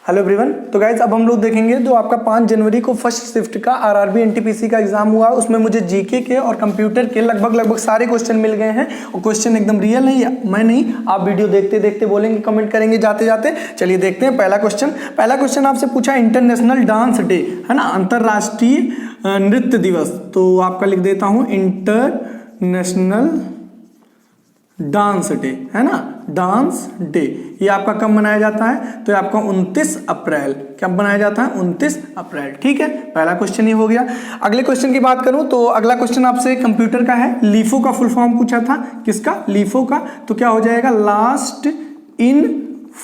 Hello everyone. तो guys अब हम लोग देखेंगे जो आपका 5 जनवरी को फर्स्ट शिफ्ट का आरआरबी एनटीपीसी का एग्जाम हुआ, उसमें मुझे जीके के और कंप्यूटर के लगभग सारे क्वेश्चन मिल गए हैं और क्वेश्चन एकदम रियल नहीं, मैं नहीं, आप वीडियो देखते देखते बोलेंगे, कमेंट करेंगे जाते जाते। चलिए देखते हैं पहला क्वेश्चन आपसे पूछा इंटरनेशनल डांस डे, है ना, अंतरराष्ट्रीय नृत्य दिवस। तो आपका लिख देता हूं इंटरनेशनल डांस डे, है ना, डांस डे। ये आपका कब मनाया जाता है? तो ये आपका 29 अप्रैल। कब मनाया जाता है? 29 अप्रैल। ठीक है, पहला क्वेश्चन ये हो गया। अगले क्वेश्चन की बात करूं तो अगला क्वेश्चन आपसे कंप्यूटर का है। लीफो का फुल फॉर्म पूछा था, किसका? लीफो का। तो क्या हो जाएगा? Last in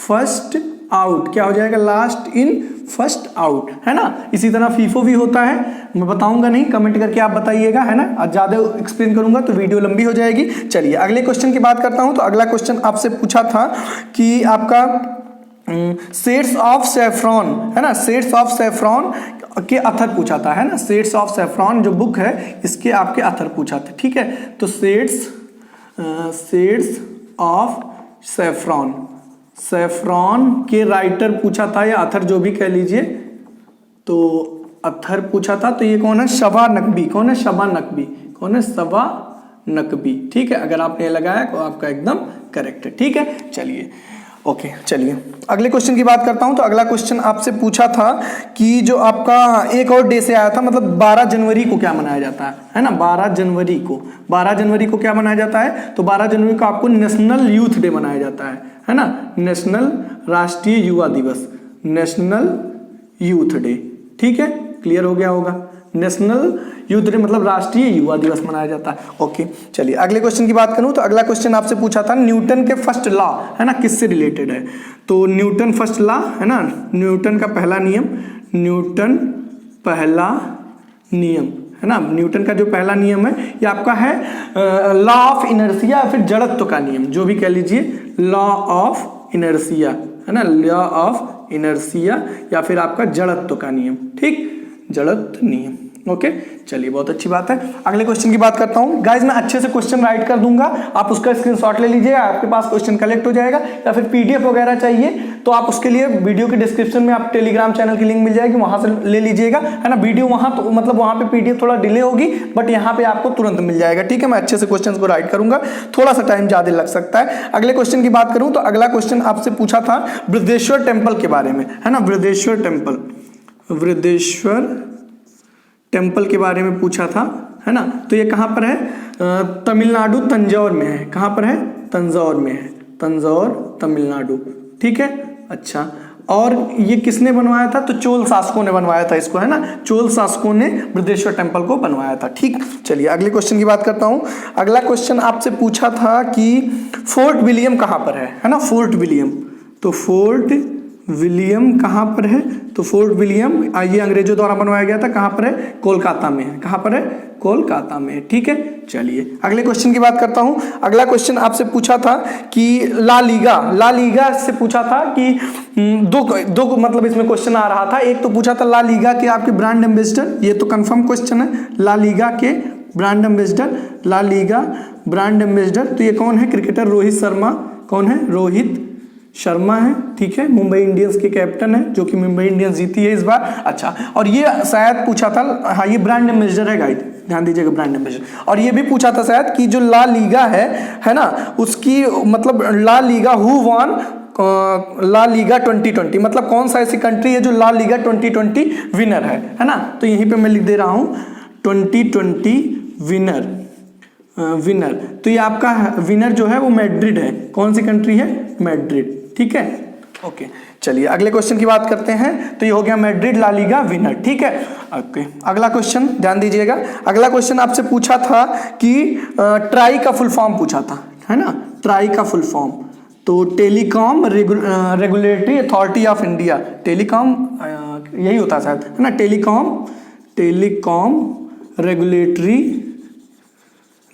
first out. क्या हो जाएगा? लास्ट इन फर्स्ट आउट, है ना। इसी तरह फीफो भी होता है, मैं बताऊंगा नहीं, कमेंट करके आप बताइएगा, है ना। ज्यादा एक्सप्लेन करूंगा तो वीडियो लंबी हो जाएगी। चलिए अगले क्वेश्चन की बात करता हूं। तो अगला क्वेश्चन आपसे पूछा था कि आपका शेड्स ऑफ सैफ्रॉन, है ना, शेड्स ऑफ सैफ्रॉन के अथर पूछा था, है ना। शेड्स ऑफ सैफ्रॉन जो बुक है इसके आपके अथर पूछा था। ठीक है, तो शेड्स ऑफ सैफ्रॉन, सैफ्रॉन के राइटर पूछा था या अथर जो भी कह लीजिए, तो अथर पूछा था। तो ये कौन है? शबा नकवी। कौन है? शबा नकवी। कौन है? शबा नकवी। ठीक है, अगर आपने लगाया तो आपका एकदम करेक्ट है। ठीक है, चलिए ओके। चलिए अगले क्वेश्चन की बात करता हूं। तो अगला क्वेश्चन आपसे पूछा था कि जो आपका एक और डे से आया था, मतलब 12 जनवरी को क्या मनाया जाता है ना। 12 जनवरी को क्या मनाया जाता है? तो 12 जनवरी को आपको नेशनल यूथ डे मनाया जाता है ना, नेशनल राष्ट्रीय युवा दिवस, नेशनल यूथ डे। ठीक है, क्लियर हो गया होगा। नेशनल यूथ डे मतलब राष्ट्रीय युवा दिवस मनाया जाता है। ओके, चलिए अगले क्वेश्चन की बात करूं तो अगला क्वेश्चन आपसे पूछा था न्यूटन के फर्स्ट लॉ, है ना, किससे रिलेटेड है? तो न्यूटन फर्स्ट लॉ, है ना, न्यूटन का पहला नियम, न्यूटन पहला नियम, है ना। न्यूटन का जो पहला नियम है ये आपका है लॉ ऑफ इनर्शिया या फिर जड़त्व का नियम, जो भी कह लीजिए, लॉ ऑफ इनर्शिया, है ना, लॉ ऑफ इनर्शिया या फिर आपका जड़त्व का नियम। ठीक, जड़त्व नियम। ओके, चलिए बहुत अच्छी बात है। अगले क्वेश्चन की बात करता हूं। गाइज मैं अच्छे से क्वेश्चन राइट कर दूंगा, आप उसका स्क्रीनशॉट ले लीजिए, आपके पास क्वेश्चन कलेक्ट हो जाएगा। या फिर पीडीएफ वगैरह चाहिए तो आप उसके लिए वीडियो के डिस्क्रिप्शन में आप टेलीग्राम चैनल की लिंक मिल जाएगी, वहां से ले लीजिएगा, है ना। वीडियो वहां तो मतलब वहां पे पीडीएफ थोड़ा डिले होगी, बट यहाँ पे आपको तुरंत मिल जाएगा। ठीक है, मैं अच्छे से क्वेश्चन को राइट करूंगा, थोड़ा सा टाइम ज्यादा लग सकता है। अगले क्वेश्चन की बात करूं तो अगला क्वेश्चन आपसे पूछा था बृहदेश्वर टेम्पल के बारे में, है ना, बृहदेश्वर टेम्पल के बारे में पूछा था, है ना। तो ये कहाँ पर है? तमिलनाडु, तंजौर में है। कहाँ पर है? तंजौर में है, तंजौर, तमिलनाडु। ठीक है, अच्छा। और ये किसने बनवाया था? तो चोल शासकों ने बनवाया था इसको, है ना, चोल शासकों ने बृहदेश्वर टेम्पल को बनवाया था। ठीक, चलिए अगले क्वेश्चन की बात करता हूँ। अगला क्वेश्चन आपसे पूछा था कि फोर्ट विलियम कहाँ पर है ना, फोर्ट विलियम। तो फोर्ट विलियम कहाँ पर है? तो फोर्ट विलियम ये अंग्रेजों द्वारा बनवाया गया था। कहाँ पर है? कोलकाता में है। कहाँ पर है? कोलकाता में। ठीक है, चलिए अगले क्वेश्चन की बात करता हूं। अगला क्वेश्चन आपसे पूछा था कि ला लीगा से पूछा था कि दो मतलब इसमें क्वेश्चन आ रहा था। एक तो पूछा था ला लीगा के आपके ब्रांड एम्बेसडर, ये तो कंफर्म क्वेश्चन है, ला लीगा के brand ambassador, La Liga brand ambassador. तो ये कौन है? क्रिकेटर रोहित शर्मा। कौन है? रोहित शर्मा है। ठीक है, मुंबई इंडियंस के कैप्टन है, जो कि मुंबई इंडियंस जीती है इस बार। अच्छा, और ये शायद पूछा था, हाँ ये ब्रांड एम्बेसडर है गाइड, ध्यान दीजिएगा, ब्रांड एम्बेसडर। और ये भी पूछा था शायद कि जो ला लीगा है ना, उसकी मतलब La Liga who won La Liga 2020, मतलब कौन सा ऐसी कंट्री है जो ला लीगा 2020 विनर है ना। तो यहीं पे मैं लिख दे रहा हूं 2020 विनर। तो ये आपका विनर जो है वो मैड्रिड है। कौन सी कंट्री है? मैड्रिड। ठीक है, ओके, चलिए अगले क्वेश्चन की बात करते हैं। तो ये हो गया मैड्रिड ला लीगा विनर। ठीक है, ओके। अगला क्वेश्चन ध्यान दीजिएगा। अगला क्वेश्चन आपसे पूछा था कि ट्राई का फुल फॉर्म पूछा था, है ना, ट्राई का फुल फॉर्म। तो telecom regulatory authority of India, telecom यही होता है शायद, है ना, telecom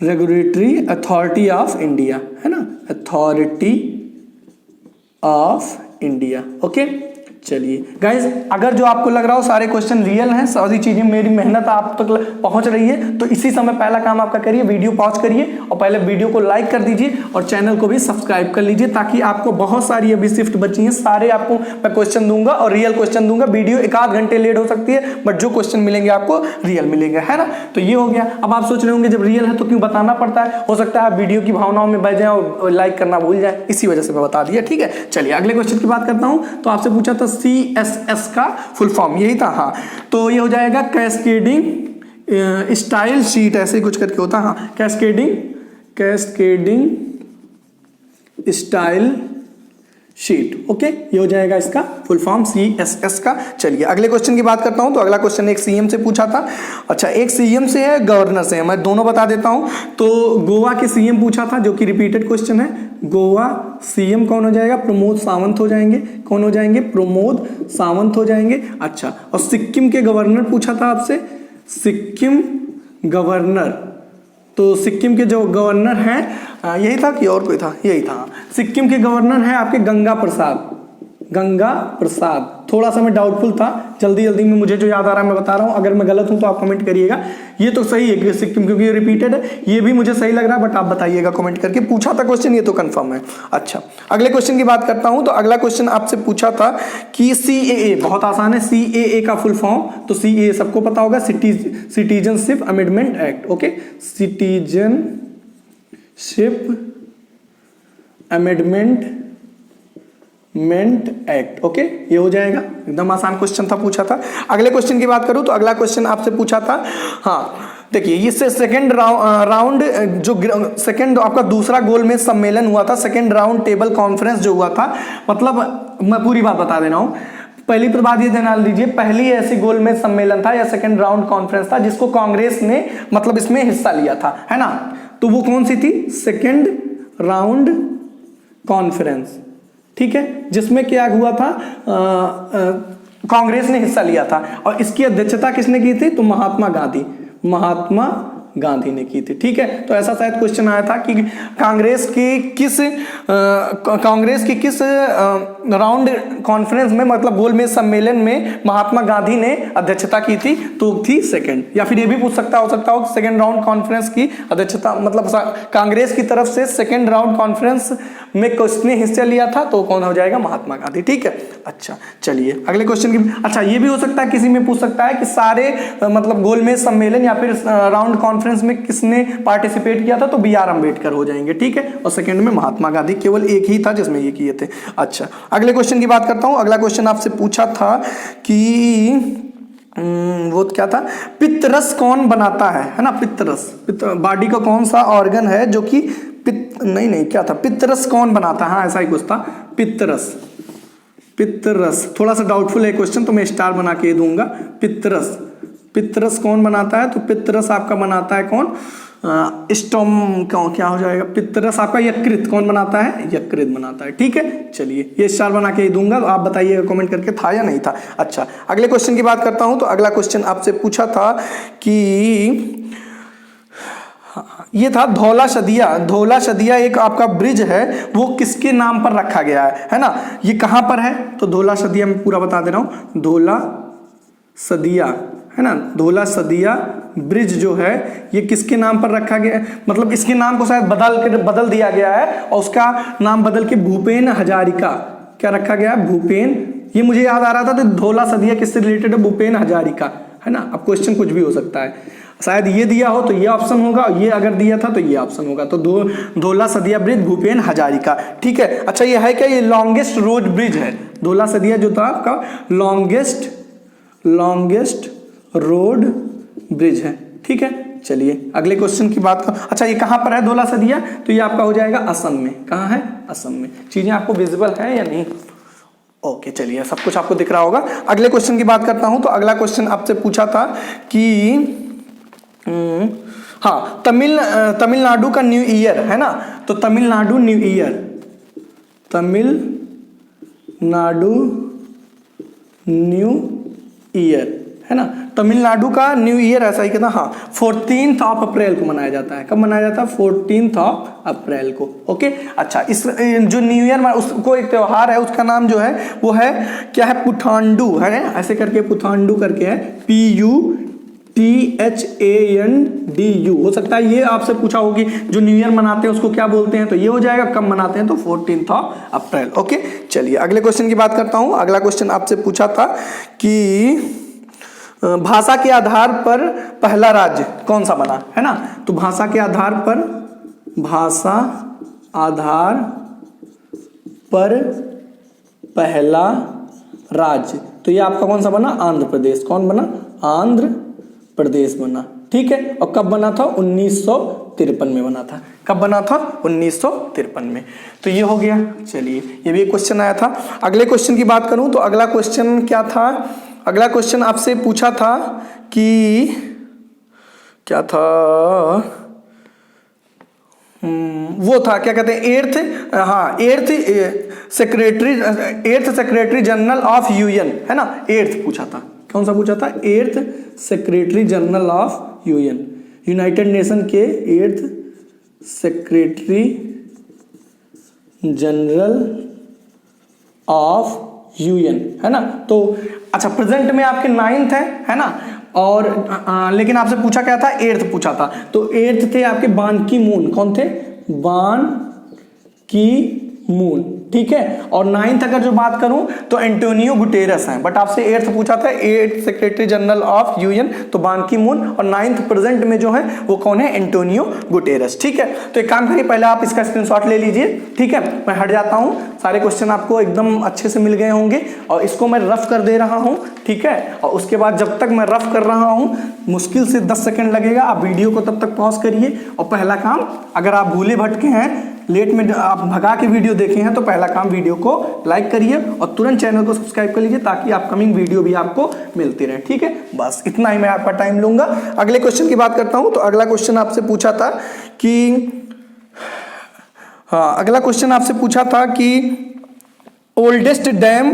regulatory authority of India, है ना, अथॉरिटी ऑफ इंडिया। ओके, चलिए गाइज, अगर जो आपको लग रहा हो सारे क्वेश्चन रियल हैं, सारी चीजें मेरी मेहनत आप तक पहुंच रही है, तो इसी समय पहला काम आपका करिए, वीडियो पॉज करिए और पहले वीडियो को लाइक कर दीजिए और चैनल को भी सब्सक्राइब कर लीजिए, ताकि आपको बहुत सारी अभी शिफ्ट बची हैं, सारे आपको मैं क्वेश्चन दूंगा और रियल क्वेश्चन दूंगा। वीडियो 1-8 घंटे लेट हो सकती है, बट जो क्वेश्चन मिलेंगे आपको रियल मिलेंगे, है ना। तो ये हो गया। अब आप सोच रहे होंगे जब रियल है तो क्यों बताना पड़ता है, हो सकता है आप वीडियो की भावनाओं में बह जाए और लाइक करना भूल जाए, इसी वजह से मैं बता दिया, ठीक है। चलिए अगले क्वेश्चन की बात करता हूं। तो आपसे पूछा था CSS का फुल फॉर्म यही था, हाँ, तो ये हो जाएगा कैस्केडिंग स्टाइल शीट, ऐसे कुछ करके होता, हाँ, कैस्केडिंग स्टाइल शीट, ओके, ये हो जाएगा इसका फुल फॉर्म CSS का। चलिए अगले क्वेश्चन की बात करता हूं। तो अगला क्वेश्चन एक CM से पूछा था, अच्छा एक CM से है, गवर्नर से है, मैं दोनों बता देता हूं। तो गोवा के CM पूछा था, जो कि रिपीटेड क्वेश्चन है। गोवा CM कौन हो जाएगा? प्रमोद सावंत हो जाएंगे। कौन हो जाएंगे? प्रमोद सावंत हो जाएंगे। अच्छा, और सिक्किम के गवर्नर पूछा था आपसे, सिक्किम गवर्नर, तो सिक्किम के जो गवर्नर हैं यही था कि और कोई था? यही था, सिक्किम के गवर्नर हैं आपके गंगा प्रसाद, गंगा प्रसाद। थोड़ा सा मैं डाउटफुल था, जल्दी जल्दी में मुझे जो याद आ रहा है मैं बता रहा हूं, अगर मैं गलत हूं तो आप कमेंट करिएगा। ये तो सही है कि सिक्किम, क्योंकि ये रिपीटेड है, ये भी मुझे सही लग रहा है, बट आप बताइएगा कमेंट करके। पूछा था क्वेश्चन, ये तो कंफर्म है। अच्छा अगले क्वेश्चन की बात करता हूं। तो अगला क्वेश्चन आपसे पूछा था कि CAA, बहुत आसान है, CAA का फुल फॉर्म, तो CAA सबको पता होगा, citizenship amendment act, okay, citizenship amendment act, okay, ये हो जाएगा। एकदम आसान क्वेश्चन था, पूछा था। अगले क्वेश्चन की बात करूं तो अगला क्वेश्चन आपसे पूछा था, हाँ देखिए, इससे सेकंड राउंड, जो सेकंड आपका दूसरा गोलमेज सम्मेलन हुआ था, सेकंड राउंड टेबल कॉन्फ्रेंस जो हुआ था, मतलब मैं पूरी बात बता दे रहा हूं। पहली तो बात ये ध्यान दीजिए, पहली ऐसी गोलमेज सम्मेलन था या सेकंड राउंड कॉन्फ्रेंस था जिसको कांग्रेस ने मतलब इसमें हिस्सा लिया था, है ना। तो वो कौन सी थी? सेकंड राउंड कॉन्फ्रेंस, ठीक है, जिसमें क्या हुआ था, कांग्रेस ने हिस्सा लिया था और इसकी अध्यक्षता किसने की थी? तो महात्मा गांधी ने की थी, ठीक है। तो ऐसा शायद क्वेश्चन आया था कि कांग्रेस की किस राउंड कॉन्फ्रेंस में, मतलब गोलमेज सम्मेलन में महात्मा गांधी ने अध्यक्षता की थी? तो थी सेकंड। या फिर ये भी पूछ सकता हो सेकंड राउंड कॉन्फ्रेंस की अध्यक्षता, मतलब कांग्रेस की तरफ से सेकंड राउंड कॉन्फ्रेंस में किसने हिस्सा लिया था? तो कौन हो जाएगा? महात्मा गांधी, ठीक है। अच्छा चलिए अगले क्वेश्चन की, अच्छा ये भी हो सकता है, किसी में पूछ सकता है कि सारे मतलब गोलमेज सम्मेलन या फिर राउंड कॉन्फ्रेंस में किसने पार्टिसिपेट किया था? तो BR अम्बेडकर हो जाएंगे, ठीक है। और सेकंड में महात्मा गांधी, केवल एक ही था जिसमें ये किए थे। अच्छा अगले क्वेश्चन की बात करता हूं। अगला क्वेश्चन आपसे पूछा था कि वो क्या था? पित्तरस कौन बनाता है ना, पित्तरस, बॉडी का कौन सा ऑर्गन है जो कि नहीं क्या था, पित्तरस कौन बनाता है? हाँ ऐसा ही कुछ था, पित्तरस। थोड़ा सा डाउटफुल है क्वेश्चन, तो मैं स्टार बना के दूंगा। पित्तरस कौन बनाता है? तो पित्तरस आपका बनाता है कौन? स्टोम, क्या हो जाएगा? पित्तरस आपका यकृत कौन बनाता है? यकृत बनाता है, ठीक है। चलिए ये स्टार बना के दूंगा, तो आप बताइएगा कमेंट करके था या नहीं था। अच्छा अगले क्वेश्चन की बात करता हूं। तो अगला क्वेश्चन आपसे पूछा था कि ये था धौला सदिया एक आपका ब्रिज है, वो किसके नाम पर रखा गया है ना। ये कहां पर है? तो धौला सदिया में पूरा बता दे रहा हूं, धौला सदिया है ना, धौला सदिया ब्रिज जो है ये किसके नाम पर रखा गया है? मतलब इसके नाम को शायद बदल दिया गया है और उसका नाम बदल के भूपेन हजारिका क्या रखा गया है? भूपेन। ये मुझे याद आ रहा था, तो धौला सदिया किससे रिलेटेड है? भूपेन हजारिका, है ना। अब क्वेश्चन कुछ भी हो सकता है, शायद ये दिया हो तो ये ऑप्शन होगा, ये अगर दिया था तो ये ऑप्शन होगा। तो धौला सदिया ब्रिज भूपेन हजारिका, ठीक है। अच्छा ये है क्या? ये लॉन्गेस्ट रोड ब्रिज है। धौला सदिया जो था आपका लॉन्गेस्ट रोड ब्रिज है, ठीक है। चलिए अगले क्वेश्चन की बात कर। अच्छा ये कहां पर है धौला सदिया? तो ये आपका हो जाएगा असम में। कहां है? असम में। चीजें आपको विजिबल है या नहीं? ओके चलिए, सब कुछ आपको दिख रहा होगा। अगले क्वेश्चन की बात करता हूं। तो अगला क्वेश्चन आपसे पूछा था कि हाँ तमिलनाडु का न्यू ईयर है ना। तो तमिलनाडु न्यू ईयर है ना। तमिलनाडु का न्यू ईयर ऐसा ही कहता, हाँ 14 अप्रैल को मनाया जाता है। कब मनाया जाता है? 14 अप्रैल को। ओके, अच्छा, इस जो न्यू ईयर उसको एक त्योहार है, उसका नाम जो है वो है क्या है? पुथांडू है, ऐसे करके पुथांडू करके है, PUTHANDU। हो सकता है ये आपसे पूछा होगी जो न्यू ईयर मनाते हैं उसको क्या बोलते हैं, तो ये हो जाएगा कब मनाते हैं, तो 14 अप्रैल। ओके, चलिए अगले क्वेश्चन की बात करता हूं। अगला क्वेश्चन आपसे पूछा था कि भाषा के आधार पर पहला राज्य कौन सा बना, है ना। तो भाषा के आधार पर पहला राज्य, तो ये आपका कौन सा बना? आंध्र प्रदेश। कौन बना? आंध्र प्रदेश बना। ठीक है, और कब बना था? 1953 में बना था। कब बना था? 1953 में। तो ये हो गया। चलिए, ये भी एक क्वेश्चन आया था। अगले क्वेश्चन की बात करूं तो अगला क्वेश्चन क्या था? अगला क्वेश्चन आपसे पूछा था कि क्या था? वो था क्या कहते हैं, eighth secretary general of UN, है ना। एर्थ पूछा था, कौन सा पूछा था? Eighth secretary general of UN, United Nation के eighth secretary general of UN, है ना। तो अच्छा, प्रेजेंट में आपके 9th है ना। और लेकिन आपसे पूछा क्या था? एर्थ पूछा था। तो एर्थ थे आपके बान की मून। कौन थे? बान की मून। ठीक है, और 9th अगर जो बात करूं तो एंटोनियो गुटेरस हैं। बट आपसे एर्थ पूछा था, eighth secretary general of UN, तो बान की मून। और 9th प्रेजेंट में जो है वो कौन है? Antonio Guterres. ठीक है, तो एक काम करिए, पहले आप इसका स्क्रीनशॉट ले लीजिए। ठीक है, मैं हट जाता हूं। सारे क्वेश्चन आपको एकदम अच्छे से मिल गए होंगे, और इसको मैं रफ कर दे रहा हूं। ठीक है, और उसके बाद जब तक मैं रफ कर रहा हूं, मुश्किल से 10 सेकंड लगेगा, आप वीडियो को तब तक पॉज करिए। और पहला काम, अगर आप भूले भटके हैं, लेट में आप भगा के वीडियो देखे हैं, तो पहला काम वीडियो को लाइक करिए और तुरंत चैनल को सब्सक्राइब कर लीजिए, ताकि अपकमिंग वीडियो भी आपको मिलती रहे। ठीक है, बस इतना ही मैं आपका टाइम लूंगा। अगले क्वेश्चन की बात करता हूं। तो अगला क्वेश्चन आपसे पूछा था कि अगला क्वेश्चन आपसे पूछा था कि ओल्डेस्ट डैम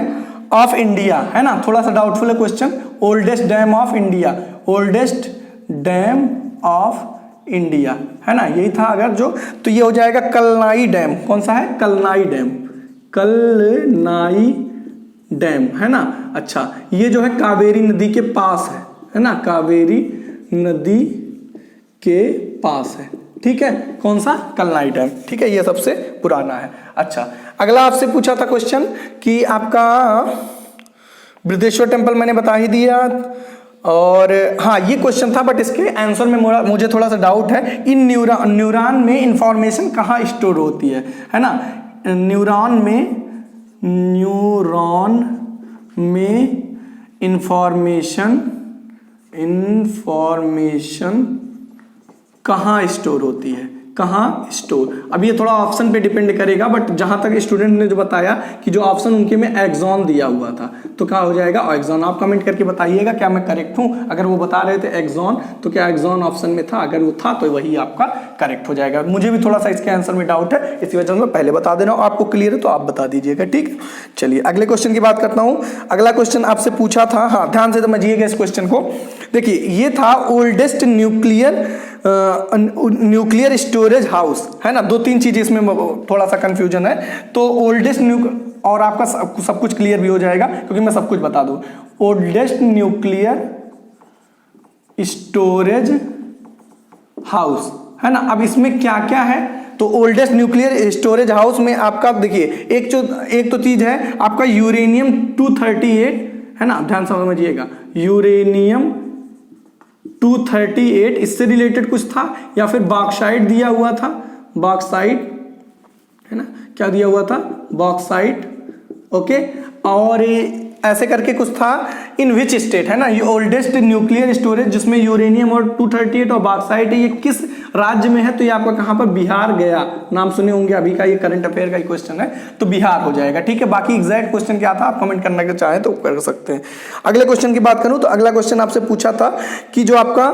ऑफ इंडिया, है ना। थोड़ा सा डाउटफुल है question. Oldest dam of India, oldest dam of India, है ना, यही था। अगर जो, तो ये हो जाएगा कलनाई डैम। कौन सा है? कलनाई डैम। कलनाई डैम, है ना। अच्छा, ये जो है कावेरी नदी के पास है ना। कावेरी नदी के पास है। ठीक है, कौन सा? कलनाई डैम। ठीक है, ये सबसे पुराना है। अच्छा, अगला आपसे पूछा था क्वेश्चन कि आपका बृहदेश्वर टेम्पल मैंने बता ही दिया। और हाँ, ये क्वेश्चन था, बट इसके आंसर में मुझे थोड़ा सा डाउट है। इन न्यूरॉन में इंफॉर्मेशन कहाँ स्टोर होती है ना। न्यूरॉन में इंफॉर्मेशन कहाँ स्टोर होती है? कहाँ स्टोर? अब ये थोड़ा ऑप्शन पे डिपेंड करेगा, बट जहां तक स्टूडेंट ने जो बताया कि जो ऑप्शन उनके में एक्सॉन दिया हुआ था, तो क्या हो जाएगा? एक्सॉन। आप कमेंट करके बताइएगा क्या मैं करेक्ट हूं। अगर वो बता रहे थे एक्सॉन, तो क्या एक्सॉन ऑप्शन में था? अगर वो था तो वही आपका करेक्ट हो जाएगा। मुझे भी थोड़ा सा इसके आंसर में डाउट है, इसी वजह से मैं पहले बता दे रहा हूँ। आपको क्लियर है तो आप बता दीजिएगा। ठीक है, चलिए अगले क्वेश्चन की बात करता हूँ। अगला क्वेश्चन आपसे पूछा था, हाँ ध्यान से समझिएगा इस क्वेश्चन को। देखिए, ये था ओल्डेस्ट न्यूक्लियर स्टोरेज हाउस, है ना। 2-3 चीजें इसमें थोड़ा सा कंफ्यूजन है। तो ओल्डेस्ट और आपका सब कुछ क्लियर भी हो जाएगा, क्योंकि मैं सब कुछ बता दूं। ओल्डेस्ट न्यूक्लियर स्टोरेज हाउस, है ना। अब इसमें क्या क्या है? तो ओल्डेस्ट न्यूक्लियर स्टोरेज हाउस में आपका देखिए, एक तो चीज है आपका यूरेनियम 238, है ना। ध्यान समझिएगा, यूरेनियम 238, इससे रिलेटेड कुछ था, या फिर बॉक्साइट दिया हुआ था। बॉक्साइट, है ना, क्या दिया हुआ था? बॉक्साइट। ओके, और ऐसे करके कुछ था। इन विच स्टेट, है ना, ये ओल्डेस्ट न्यूक्लियर स्टोरेज जिसमें यूरेनियम और 238 और बॉक्साइट है, ये किस राज्य में है? तो ये आपका कहां पर? बिहार गया। नाम सुने होंगे, अभी का ये करंट अफेयर का क्वेश्चन है, तो बिहार हो जाएगा। ठीक है, बाकी एग्जैक्ट क्वेश्चन क्या था आप कमेंट करना के चाहे तो कर सकते हैं। अगले क्वेश्चन की बात करूं तो अगला क्वेश्चन आपसे पूछा था कि जो आपका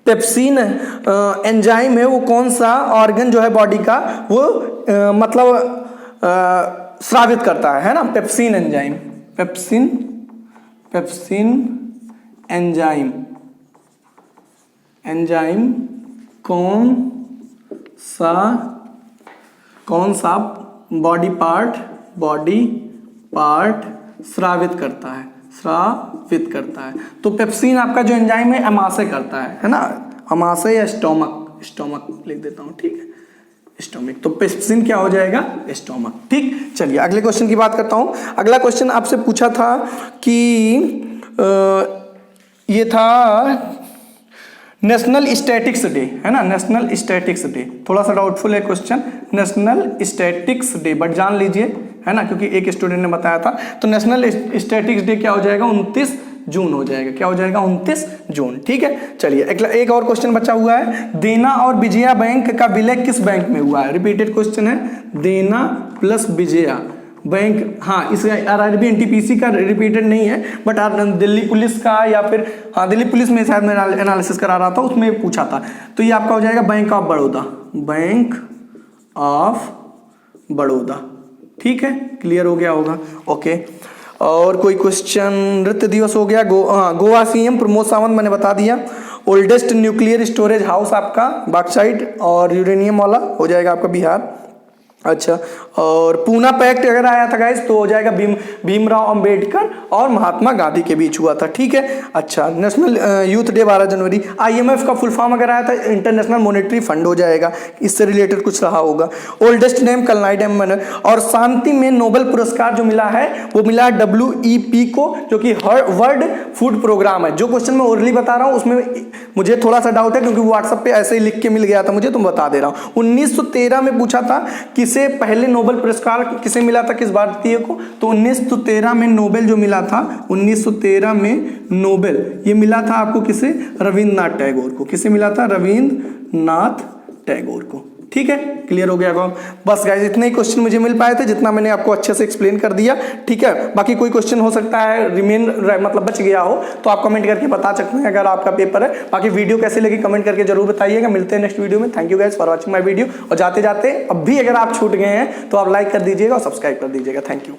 पेप्सिन एंजाइम है, वो कौन सा ऑर्गन जो है बॉडी का, वो मतलब स्रावित करता है ना। Pepsin enzyme, pepsin enzyme, enzyme कौन सा बॉडी पार्ट स्रावित करता है। तो पेप्सिन आपका जो एंजाइम है अमाशय करता है ना, अमाशय या स्टोमक लिख देता हूं, ठीक है, स्टोमक। तो पेप्सिन क्या हो जाएगा, स्टोमक। ठीक, चलिए अगले क्वेश्चन की बात करता हूं। अगला क्वेश्चन आपसे पूछा था कि ये था नेशनल स्टैटिक्स डे, है ना, नेशनल स्टैटिक्स डे। थोड़ा सा डाउटफुल है question, national statics day, but जान लीजिए, है ना, क्योंकि एक स्टूडेंट ने बताया था। तो नेशनल स्टैटिक्स डे क्या हो जाएगा, 29 जून हो जाएगा। क्या हो जाएगा, 29 जून। ठीक है, चलिए एक और क्वेश्चन बचा हुआ है। देना और विजया बैंक का विलय किस बैंक में हुआ है? रिपीटेड क्वेश्चन है, देना प्लस विजया बैंक। हाँ, इस आरआरबी एनटीपीसी का रिपीटेड नहीं है, बट दिल्ली पुलिस का, या फिर हाँ दिल्ली पुलिस में शायद मैं एनालिसिस करा रहा था, उसमें पूछा था। तो ये आपका हो जाएगा bank of Baroda, bank of Baroda. ठीक है, क्लियर हो गया होगा। ओके, और कोई क्वेश्चन? नृत्य दिवस हो गया। गोवा सीएम प्रमोद सावंत मैंने बता दिया। ओल्डेस्ट न्यूक्लियर स्टोरेज हाउस आपका बॉक्साइट और यूरेनियम वाला हो जाएगा आपका बिहार। अच्छा, और पूना पैक्ट अगर आया था गाइस तो हो जाएगा भीमराव अंबेडकर और महात्मा गांधी के बीच हुआ था। ठीक है, अच्छा, नेशनल यूथ डे 12 जनवरी। आईएमएफ का फुल फॉर्म अगर आया था इंटरनेशनल मॉनेटरी फंड हो जाएगा, इससे रिलेटेड कुछ रहा होगा। ओल्डेस्ट नेम कलनाई डैम मैंने। और शांति में नोबेल पुरस्कार जो मिला है वो मिला WEP को, जो कि वर्ल्ड फूड प्रोग्राम है। जो क्वेश्चन मैं ओरली बता रहा हूँ उसमें मुझे थोड़ा सा डाउट है, क्योंकि व्हाट्सएप पे ऐसे ही लिख के मिल गया था मुझे, तो बता दे रहा हूँ। 1913 में पूछा था किसे पहले नोबेल पुरस्कार किसे मिला था, किस भारतीय को? तो 1913 में नोबेल जो मिला था, 1913 में नोबेल ये मिला था आपको किसे? रविंद्रनाथ टैगोर को। किसे मिला था? रविंद्रनाथ टैगोर को। ठीक है, क्लियर हो गया होगा। बस गाइस इतने ही क्वेश्चन मुझे मिल पाए थे, जितना मैंने आपको अच्छे से एक्सप्लेन कर दिया। ठीक है, बाकी कोई क्वेश्चन हो सकता है रिमेन मतलब बच गया हो तो आप कमेंट करके बता सकते हैं अगर आपका पेपर है। बाकी वीडियो कैसे लगी कमेंट करके जरूर बताइएगा। मिलते हैं नेक्स्ट वीडियो में। Thank you guys for watching my video. और जाते जाते अब भी अगर आप छूट गए हैं तो आप लाइक कर दीजिएगा और सब्सक्राइब कर दीजिएगा। Thank you.